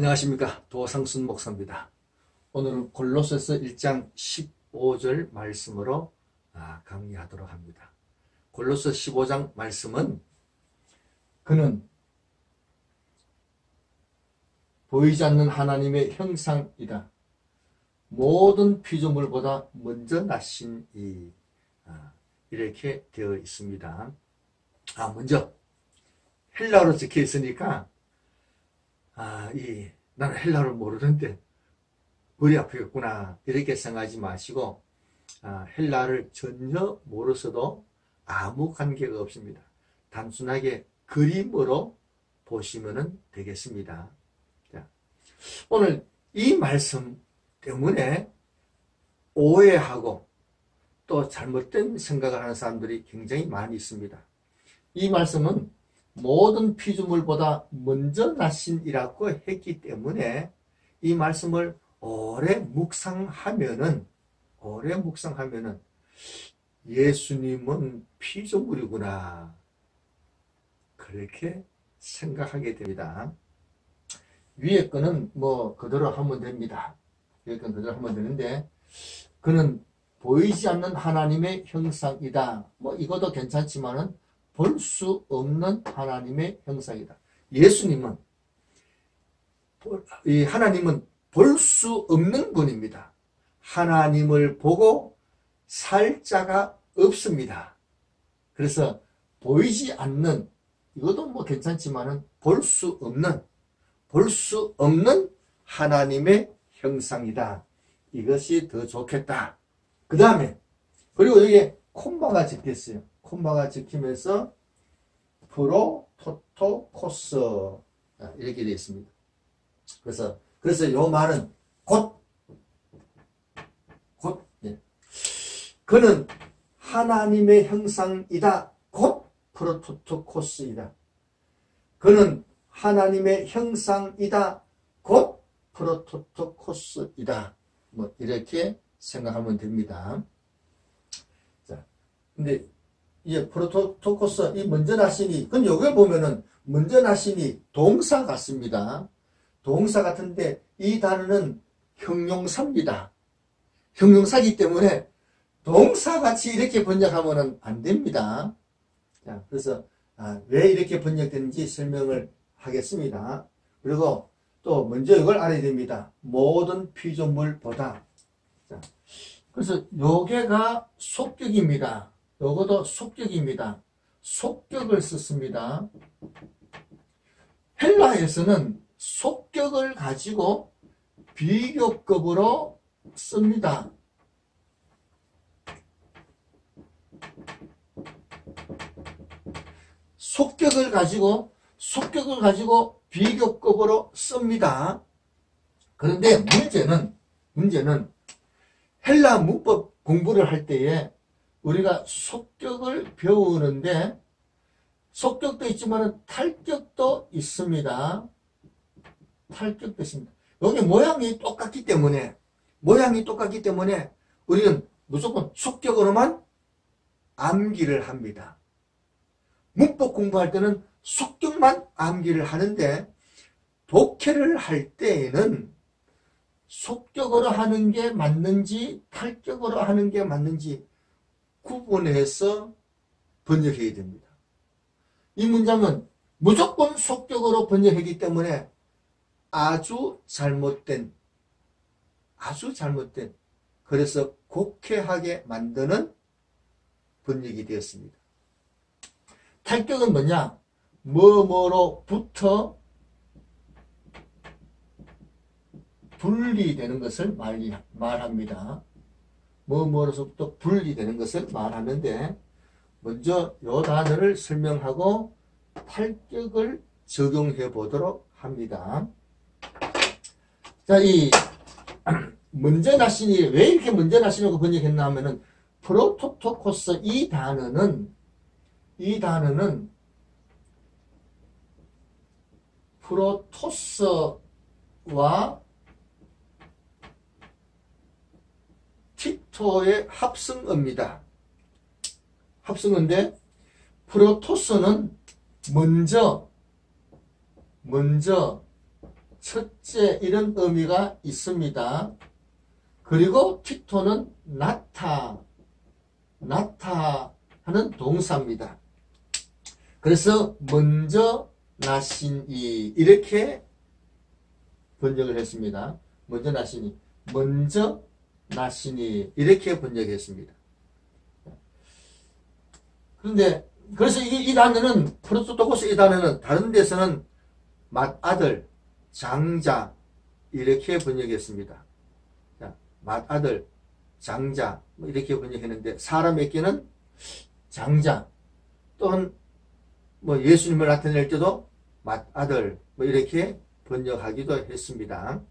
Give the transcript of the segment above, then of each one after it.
안녕하십니까. 도상순 목사입니다. 오늘은 골로새서 1장 15절 말씀으로 강의하도록 합니다. 골로새 15장 말씀은 그는 보이지 않는 하나님의 형상이다. 모든 피조물보다 먼저 나신 이 이렇게 되어 있습니다. 먼저 헬라어로 적혀 있으니까 나는 헬라어를 모르는데 머리 아프겠구나 이렇게 생각하지 마시고 헬라어를 전혀 모르셔도 아무 관계가 없습니다. 단순하게 그림으로 보시면 되겠습니다. 자, 오늘 이 말씀 때문에 오해하고 또 잘못된 생각을 하는 사람들이 굉장히 많이 있습니다. 이 말씀은 모든 피조물보다 먼저 나신이라고 했기 때문에 이 말씀을 오래 묵상하면은 예수님은 피조물이구나 그렇게 생각하게 됩니다. 위에 거는 그대로 하면 됩니다. 위에 거는 그대로 하면 되는데 그는 보이지 않는 하나님의 형상이다. 이것도 괜찮지만은 볼 수 없는 하나님의 형상이다. 예수님은 하나님은 볼 수 없는 분입니다. 하나님을 보고 살 자가 없습니다. 그래서 보이지 않는 이것도 괜찮지만은 볼 수 없는 하나님의 형상이다. 이것이 더 좋겠다. 그 다음에 그리고 여기에 콤마가 적혔어요. 콤마가 적히면서 프로토토코스 이렇게 되어 있습니다. 그래서 요 말은 그는 하나님의 형상이다. 곧 프로토토코스이다. 그는 하나님의 형상이다. 곧 프로토토코스이다. 이렇게 생각하면 됩니다. 자, 근데 이 프로토토코스, 이 먼저 나시니, 근데 여기 보면은 먼저 나시니 동사 같습니다. 동사 같은데 이 단어는 형용사입니다. 형용사이기 때문에 동사같이 이렇게 번역하면 안 됩니다. 자, 그래서 왜 이렇게 번역되는지 설명을 하겠습니다. 그리고 또 먼저 이걸 알아야 됩니다. 모든 피조물보다. 자, 그래서 요게가 속격입니다. 요것도 속격입니다. 속격을 썼습니다. 헬라에서는 속격을 가지고 비교급으로 씁니다. 속격을 가지고 비교급으로 씁니다. 그런데 문제는 헬라 문법 공부를 할 때에 우리가 속격을 배우는데 속격도 있지만 탈격도 있습니다. 탈격도 있습니다. 여기 모양이 똑같기 때문에 우리는 무조건 속격으로만 암기를 합니다. 문법 공부할 때는 속격만 암기를 하는데 독해를 할 때에는 속격으로 하는 게 맞는지 탈격으로 하는 게 맞는지 구분해서 번역해야 됩니다. 이 문장은 무조건 속격으로 번역하기 때문에 아주 잘못된 그래서 곡해하게 만드는 번역이 되었습니다. 탈격은 뭐냐? 뭐뭐로부터 분리되는 것을 말합니다. 뭐뭐로서부터 분리되는 것을 말하는데 먼저 이 단어를 설명하고 탈격을 적용해 보도록 합니다. 자, 이 먼저 나시니 왜 이렇게 먼저 나시냐고 번역했나 하면은 프로토토코스 이 단어는 프로토스와 티토의 합성어입니다. 합성어인데 프로토스는 먼저 첫째 이런 의미가 있습니다. 그리고 티토는 나타 하는 동사입니다. 그래서 먼저 나시니 이렇게 번역을 했습니다. 먼저 나시니 이렇게 번역했습니다. 그런데 그래서 이 단어는 프로토토고스 이 단어는 다른 데서는 맏아들, 장자 이렇게 번역했습니다. 맏아들, 장자 이렇게 번역했는데 사람에게는 장자 또는 예수님을 나타낼 때도 맏아들 이렇게 번역하기도 했습니다.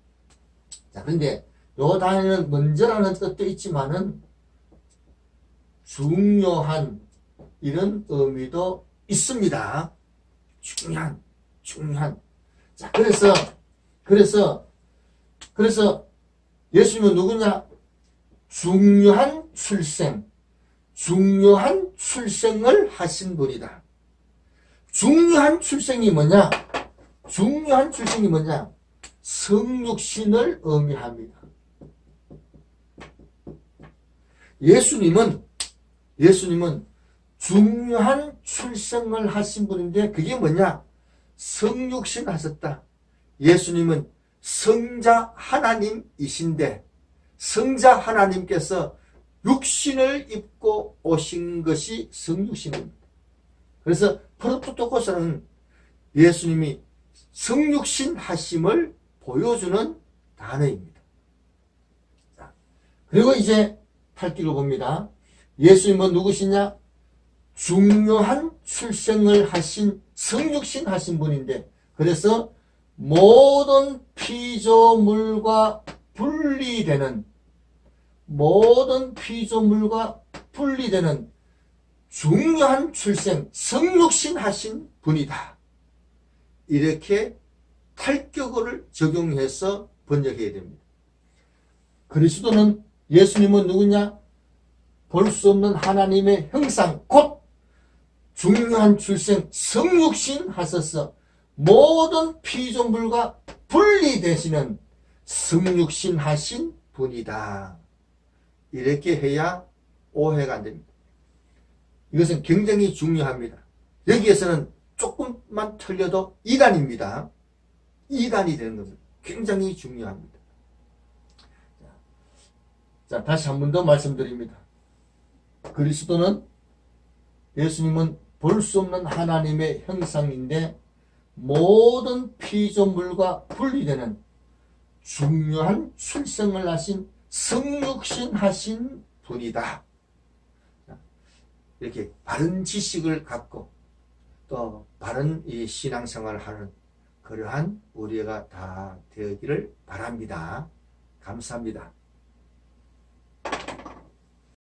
자, 그런데 요 단어는 먼저라는 뜻도 있지만은 중요한 이런 의미도 있습니다. 중요한. 자, 그래서 예수님은 누구냐? 중요한 출생을 하신 분이다. 중요한 출생이 뭐냐? 성육신을 의미합니다. 예수님은 중요한 출생을 하신 분인데 그게 뭐냐? 성육신 하셨다. 예수님은 성자 하나님이신데 성자 하나님께서 육신을 입고 오신 것이 성육신입니다. 그래서 프로토토코스는 예수님이 성육신 하심을 보여주는 단어입니다. 자, 그리고 이제 8기를 봅니다. 예수님은 누구시냐? 중요한 출생을 하신 성육신 하신 분인데 그래서 모든 피조물과 분리되는 중요한 출생 성육신 하신 분이다. 이렇게 탈격어를 적용해서 번역해야 됩니다. 그리스도는 예수님은 누구냐? 볼 수 없는 하나님의 형상 곧 중요한 출생 성육신 하셔서 모든 피조물과 분리되시는 성육신 하신 분이다. 이렇게 해야 오해가 안 됩니다. 이것은 굉장히 중요합니다. 여기에서는 조금만 틀려도 이단입니다. 이단이 되는 겁니다. 굉장히 중요합니다. 자, 다시 한 번 더 말씀드립니다. 그리스도는 예수님은 볼 수 없는 하나님의 형상인데 모든 피조물과 분리되는 중요한 출생을 하신 성육신 하신 분이다. 이렇게 바른 지식을 갖고 또 바른 이 신앙생활을 하는 그러한 우리가 다 되기를 바랍니다. 감사합니다.